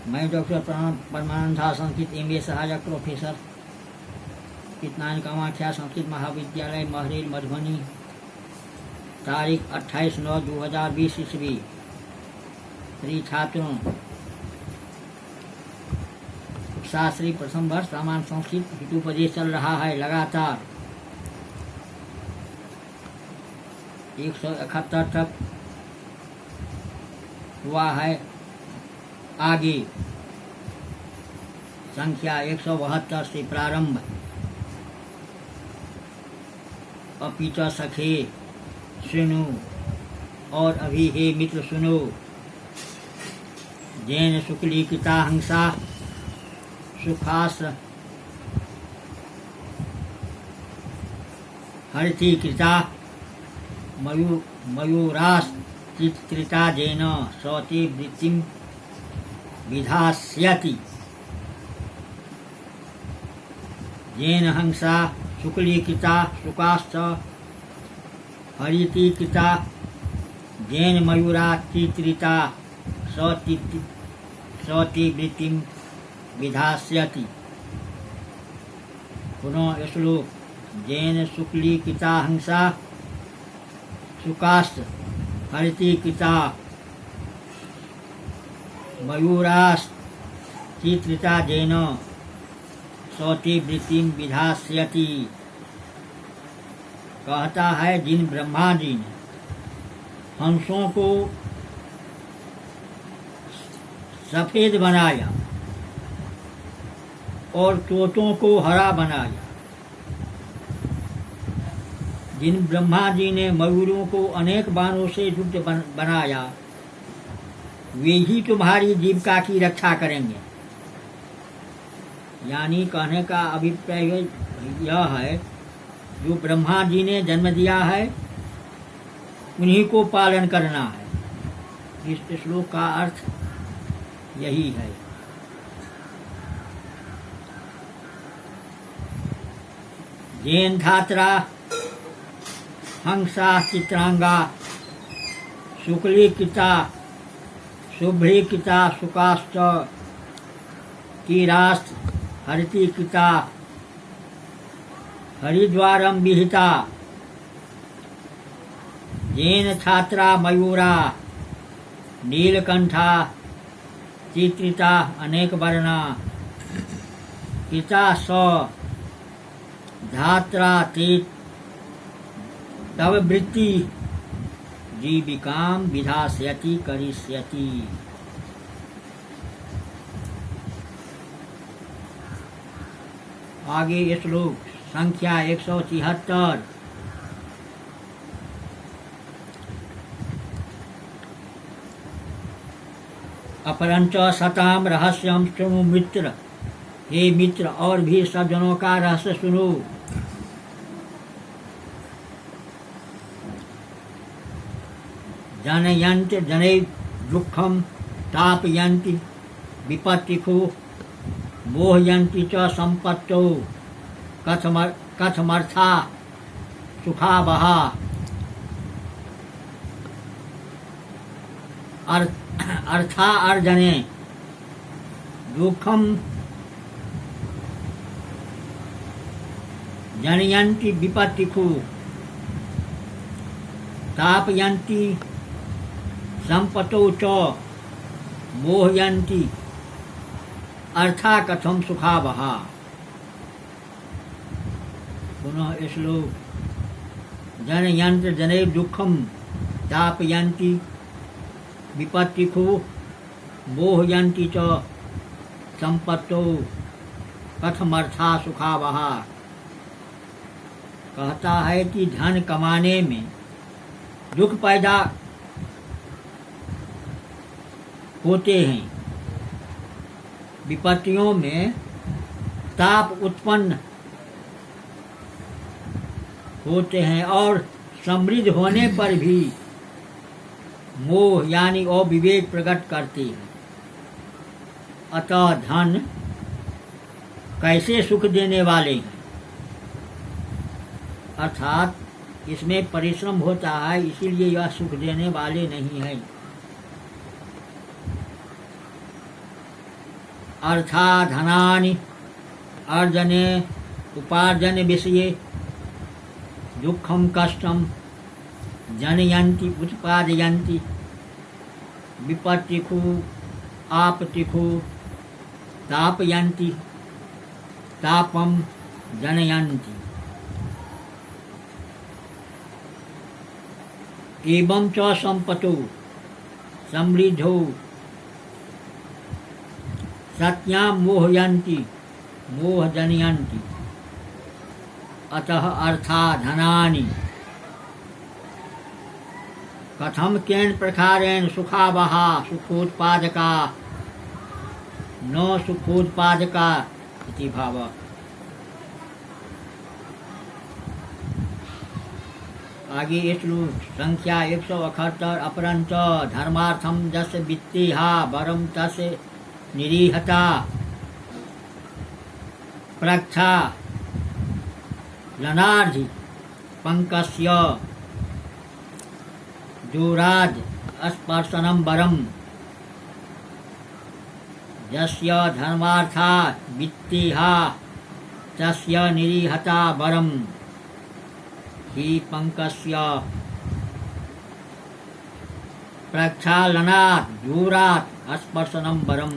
मैं डॉक्टर परमानंद संस्कृत MA सहायक professor कितनान Kamakhya Sanskrit महाविद्यालय महरेल मधुबनी तारीख 28/9/2020 ईस्वी। श्री छात्रों, शास्त्री प्रथम वर्ष सामान्य संस्कृत हितोपदेश चल रहा है लगातार 171 तक हुआ है। आगे संख्या 172 से प्रारंभ। अपि च सखे सुनो, और अभी हे मित्र सुनो। जैन शुक्ली कृता हंसा सुखास हरति कृता मयूरास चित्रिता जैन सौति वृत्तिम विधास्यति। जैन हंसा शुक्ली कृता शुकाश्च हरिति कृता जैन मयूरा चित्रिता सौति वृत्तिम विधास्यति। पुनः श्लोक। जैन शुक्ली कृता हंसा शुकाश्च हरिति कृता मयूरास चित्रिता जैन सौति वृत्तिम विधास्यति। कहता है, जिन ब्रह्मा जी ने हंसों को सफेद बनाया और तोतों को हरा बनाया, जिन ब्रह्मा जी ने मयूरों को अनेक बाणों से युक्त बनाया, वे ही तुम्हारी जीविका की रक्षा करेंगे। यानी कहने का अभिप्राय यह है, जो ब्रह्मा जी ने जन्म दिया है उन्हीं को पालन करना है। इस श्लोक का अर्थ यही है। जैन धात्रा हंसा चित्रांगा शुक्लीकृता शुभ्रीकृता शुकाश्च कीरास्त हरितिकृता हरिद्वारम विहिता। जैन छात्रा मयूरा नीलकंठा चित्रिता अनेक वर्णा कृता स धात्रा तीत तव वृत्ति जीविकाम विधास्यति करिष्यति। आगे श्लोक संख्या 173। अपरंच सताम रहस्यम शृणु मित्र। हे मित्र, और भी सज्जनों का रहस्य सुनो। जनयंत जनै दुःखम तापयन्ति विपत्तिषु मोहयन्ति च संपत्तौ कथमर्था सुखावहा। अर्था अर्जने दुःखम जनयन्ति विपत्तिषु तापयन्ति संपत्तौ च मोहयन्ति अर्था कथम सुखावहा। पुनः श्लोक। जनयन्त्र जनै दुःखम तापयन्ति विपत्तिषु मोहयन्ति च संपत्तौ कथमर्था सुखावहा। कहता है कि धन कमाने में दुख पैदा होते हैं, विपत्तियों में ताप उत्पन्न होते हैं, और समृद्ध होने पर भी मोह यानी अविवेक प्रकट करते हैं। अतः धन कैसे सुख देने वाले हैं, अर्थात इसमें परिश्रम होता है, इसीलिए यह सुख देने वाले नहीं है। अर्थाधनानि अर्जने उपार्जन विषये दुःखं कष्टं जनयन्ति उत्पादयन्ति विपत्तिषु आपत्तिषु तापयन्ति तापं जनयन्ति। एवं च संपतो समृद्धो सत्यां मोहयन्ति मोहजनयन्ति अतः अर्थाधनानि कथम केन प्रकारेण सुखावहा सुखोत्पादका न सुखोत्पादका इति भावः। आगे श्लोक संख्या 178 अपरंच धर्मार्थम जस वित्तेहा वरम तस निरीहता प्रक्षा लनार्धि पंकस्य जोराज स्पर्शनम वरम यस्य धर्मार्था वित्तेहा तस्य निरीहता वरम ही पंकस्य प्रक्षालनात् दूरात् स्पर्शनम वरम।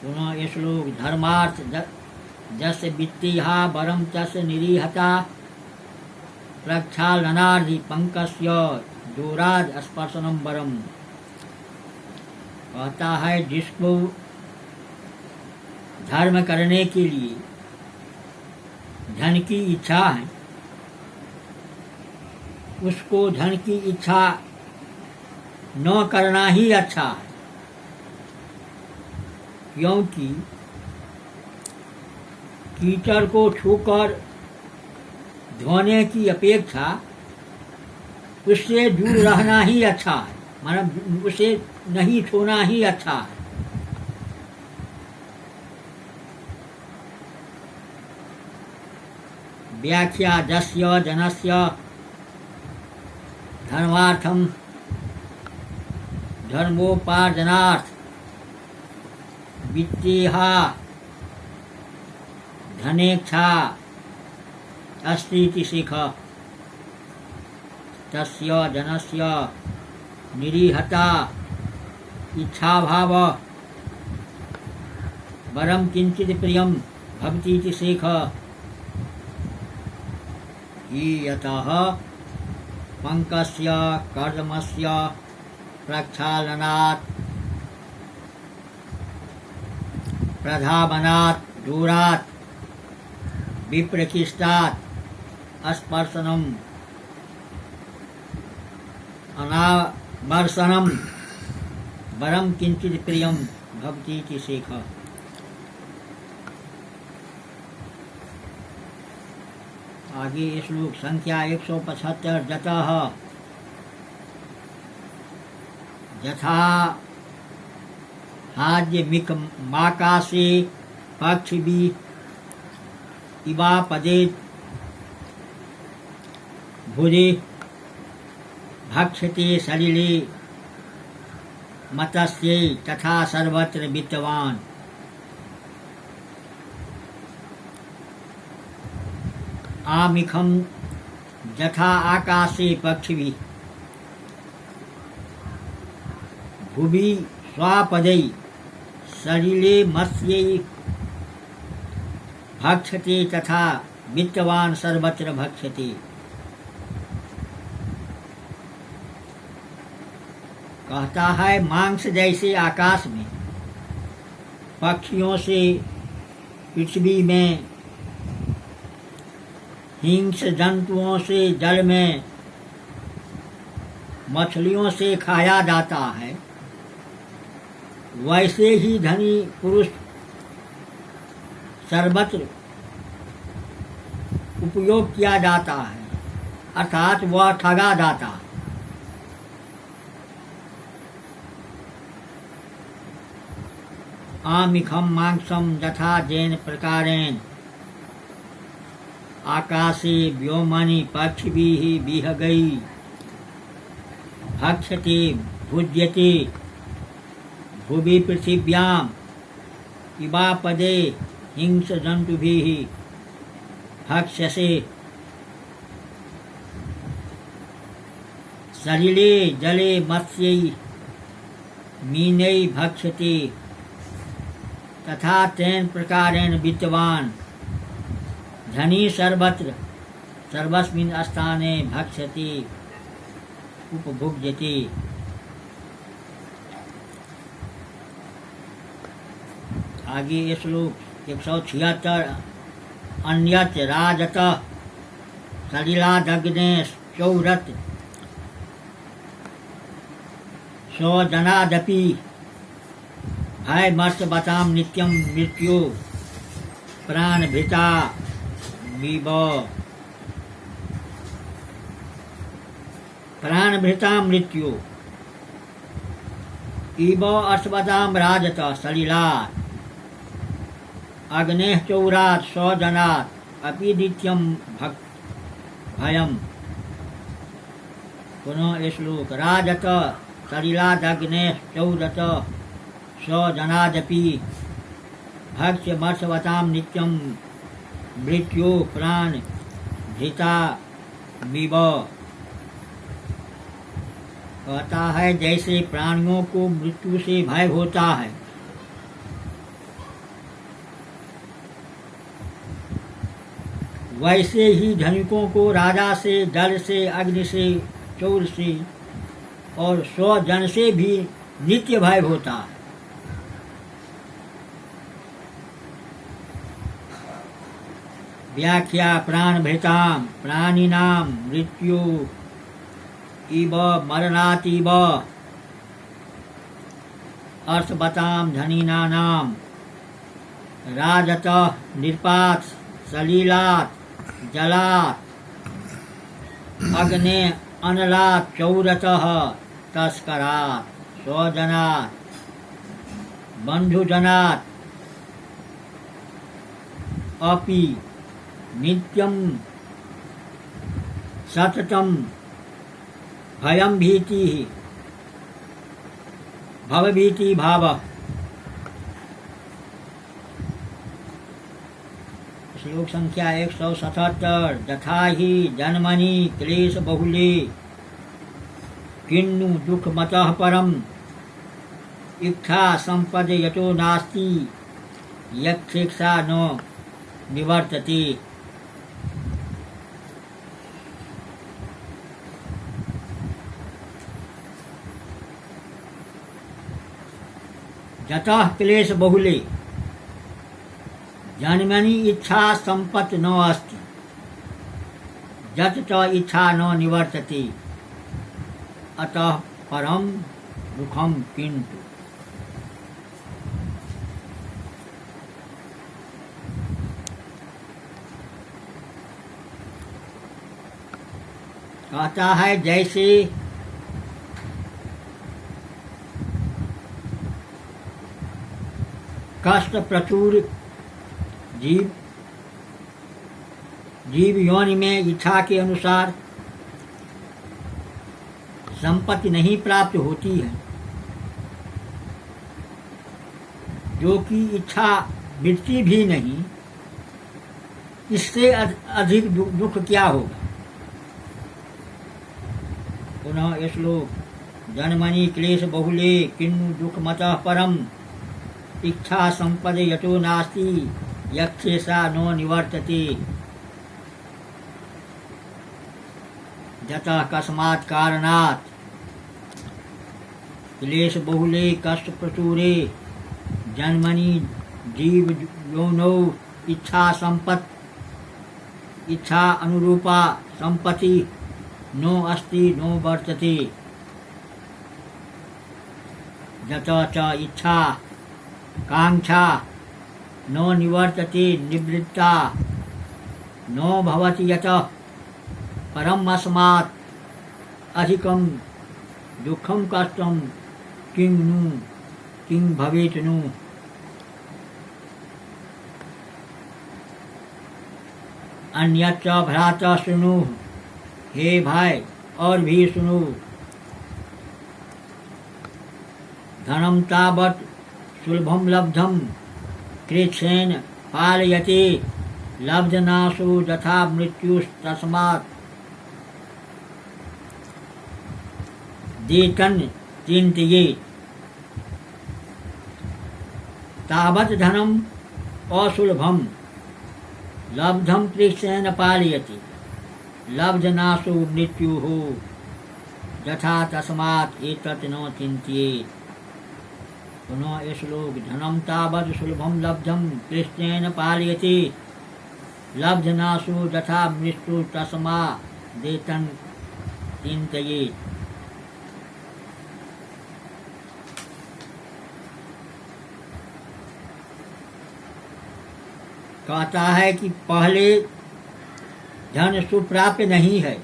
पुनः ये श्लोक धर्मार्थ जस वित्तिहा वरम तस् निरीहता प्रक्षालनार्धि पंकस्य दूरात् स्पर्शनम वरम। कहता है जिसको धर्म करने के लिए धन की इच्छा है उसको धन की इच्छा न करना ही अच्छा है, क्योंकि कीचड़ को छूकर धोने की अपेक्षा उससे दूर रहना ही अच्छा है, मतलब उसे नहीं छूना ही अच्छा है। व्याख्या जस्य जनस्य धर्मार्थम धर्मोपार्जनार्थ वित्तेहा धनेच्छा अस्ति शिख तस्य जनस्य निरीहता इच्छाभाव वरम किंचित प्रियम भवतीति शेख यतः पंकस्य कर्दमस्य प्रक्षालनात् प्रधावनात् दूरात् विप्रचिष्टात् स्पर्शनम अनावर्षणम वरम किंचित प्रियम भवतीति शेख। आगे श्लोक संख्या 175 जतः यथा हाज्य मिक माकाशे पक्षिभी इवा पदे भुजे भक्षते सलिले मतस्ये तथा सर्वत्र वित्तवान। आमिखम यथा आकाशे पक्षिभिः भुवि स्वापदै सलिले मत्स्यै भक्षते तथा वित्तवान सर्वत्र भक्षते। कहता है मांस जैसे आकाश में, पक्षियों से पृथ्वी में, हिंस जंतुओं से जल में, मछलियों से खाया जाता है, वैसे ही धनी पुरुष सर्वत्र उपयोग किया जाता है, अर्थात वह ठगा जाता है। आमिखम मांसम यथा जेन प्रकारेण आकाशे व्योमनि पक्षिभिः विहगैः भक्ष्यते भुज्यते भुवि पृथिव्याम इवापदे हिंस जंतुभिः भक्ष्यसे सलिले जले मत्स्यै मीनै भक्ष्यते तथा तेन प्रकारेण वित्तवान धनी सर्वत्र सर्वस्मिन् स्थाने भक्ष्यति उपभुज्यते। आगे ये श्लोक 176। अन्यत् राजतः सलिलादग्ने चौरत् स्वजनादपि भयमर्षवतां नित्यं मृत्यो प्राणभृता विव प्राणभृता मृत्यो इव अर्षवतां राजत सलिलात् अग्नेः चौरात् स्वजनात् अपि नित्यं भयम्। पुनः श्लोक राजत सलिलादग्नेः चौरत स्वजनादपि भक्ष्यमर्षवतां नित्यं मृत्यो प्राण भृता विव। कहता है जैसे प्राणियों को मृत्यु से भय होता है, वैसे ही धनिकों को राजा से, जल से, अग्नि से, चौर से और स्वजन से भी नित्य भय होता है। व्याख्या प्राणभृतां प्राणिनां मृत्यु इव मरणातीव अर्षवतां धनीनां राजतः निपात सलिलात् जलात् अग्ने अनलात् चौरतः तस्करात् स्वजनात् बंधुजनात् अपि नित्यं सततं भयं भीतिः भवभीति भावः। श्लोक संख्या 177। यथा हि जन्मनि क्लेश बहुले किन्नु दुःखमतः परम् इच्छा संपद यतो नास्ति यक्षेक्षा न निवर्तते। यतः क्लेश बहुले जन्मनि इच्छा संपत् न अस्ति यत् च इच्छा न निवर्तते अतः परम दुखम किंतु। कहता है जैसे कष्ट प्रचुर जीव योनि में इच्छा के अनुसार संपत्ति नहीं प्राप्त होती है, जो कि इच्छा मिटती भी नहीं, इससे अधिक दुख क्या होगा। पुनः श्लोक जन्मनि क्लेश बहुले किन्नु दुःखमतः परम् इच्छा संपद यतो नास्ति यक्षेषा नो निवर्तते। यतः कस्मात् कारणात् क्लेश बहुले कष्ट प्रचुरे जन्मनि जीव योनौ इच्छा संपत् इच्छा अनुरूपा संपत्ति नो अस्ति नो वर्तते। यतः च इच्छा कांक्षा नो निवर्तते निवृत्ता नो भवति यतः परम अस्मात् अधिकं दुःखं कष्टं किं भवेत् नु। अन्यच्च भ्राता सुनु, हे भाई और भी सुनो। धनम तावत् सुलभम लब्धम कृच्छ्रेण पालयते लब्धनाशो यथा मृत्युस्तस्मात् देतन चिन्तयेत्। तावत् धनम असुलभम लब्धम कृच्छ्रेण पालयते लब्धनाशो मृत्युः यथा तस्मात् एतत् न चिन्तयेत्। पुनः श्लोक धनम तावत् सुलभम लब्धम कृच्छ्रेण पालयते लब्धनाशो यथा मृत्यु तस्मात् देतन चिन्तयेत्। कहता है कि पहले धन सुप्राप्य नहीं है,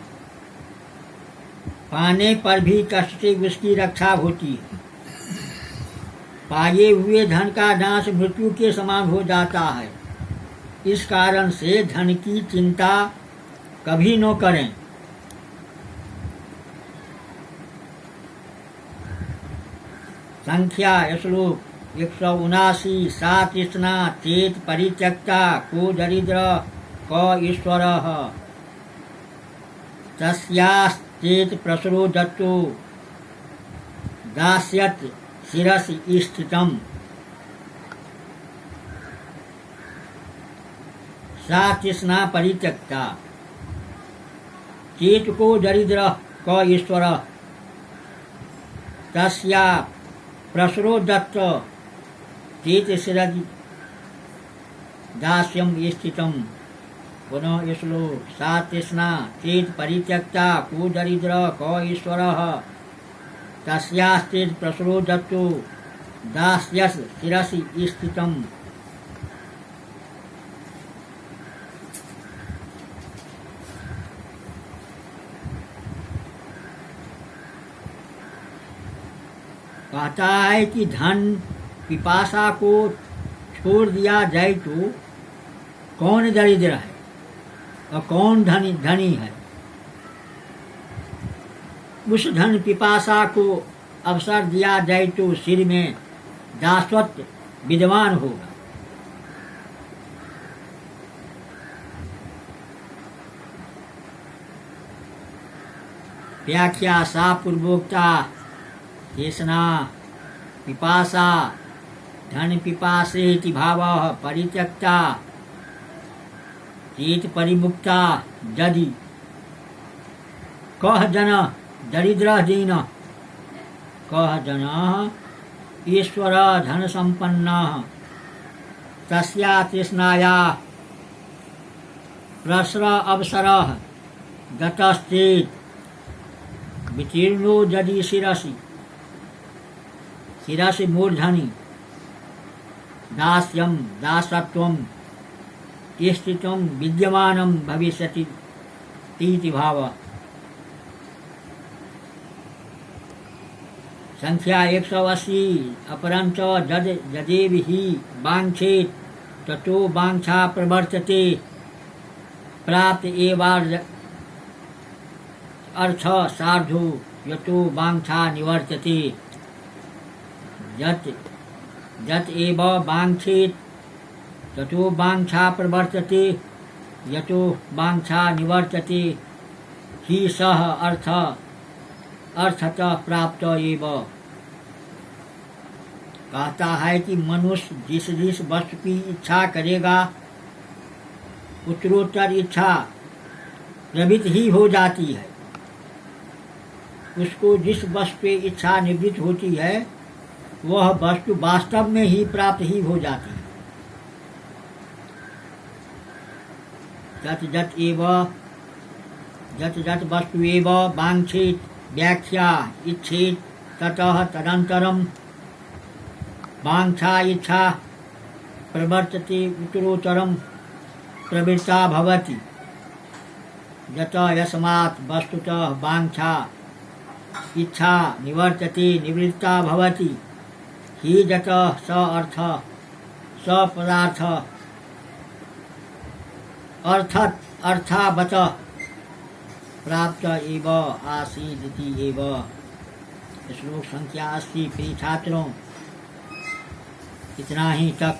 पाने पर भी कष्ट से उसकी रक्षा होती है। पाए हुए धन का नाश मृत्यु के समान हो जाता है। इस कारण से धन की चिंता कभी न करें। संख्या श्लोक 179। सा तृष्णा चेत परित्यक्ता को दरिद्र क ईश्वरः तस्याश्चेत प्रसरो दत्तो दास्यत् शिरसि स्थितम्। सा तृष्णा परित्यक्ता चेत को दरिद्र क ईश्वरः तस्या प्रसरो दत्त चेत शिरसि दास्यम स्थितम्। पुनः श्लोक सा तृष्णा चेत परित्यक्ता को दरिद्र क ईश्वरः तस्याश्चेत प्रसरो दत्तो दास्यस् शिरसि स्थितम्। कहता है कि धन पिपासा को छोड़ दिया जाए तो कौन दरिद्र है और कौन धनी है। उस धन पिपासा को अवसर दिया जाए तो सिर में दासत्व विद्यमान होगा। व्याख्या सा पूर्वोक्ता तृष्णा पिपासा धन पिपासेति भावः परित्यक्ता चेत परिमुक्ता यदि कह जन दरिद्र दीन कह जन ईश्वर धन संपन्न तस्या तृष्णाया प्रसर अवसर गतश्चेत् वितीर्णो यदि शिरसि शिरसि मूर्धनि दास्यम दासत्वम स्थितम विद्यमानम भविष्यति इति भाव। संख्या 180। अपरंच यदेव हि वाञ्छेत् ततो वाञ्छा प्रवर्तते प्राप्त एवार्थ सार्धो यतो वाञ्छा निवर्तते। यत एव वाञ्छेत् ततो वाञ्छा प्रवर्तते यतो वाञ्छा निवर्तते हि सः अर्थतः प्राप्त एव। कहता है कि मनुष्य जिस जिस वस्तु की इच्छा करेगा उत्तरोत्तर इच्छा प्रवृत्त ही हो जाती है। उसको जिस वस्तु पे इच्छा निवृत्त होती है वह वस्तु वास्तव में ही प्राप्त ही हो जाती है। जत जत वस्तु एव वाञ्छेत् व्याख्या इच्छेत् ततः तदनन्तरं वाञ्छा इच्छा प्रवर्तते उत्तरोत्तरं प्रवृत्ता भवति। यत यस्मात् वस्तुतः वाञ्छा इच्छा निवर्तते निवृत्ता भवति हि यतः स अर्थ स पदार्थ अर्थावतः प्राप्त एव आसीदिति एव। श्लोक संख्या 80। प्रिय छात्रों, इतना ही तक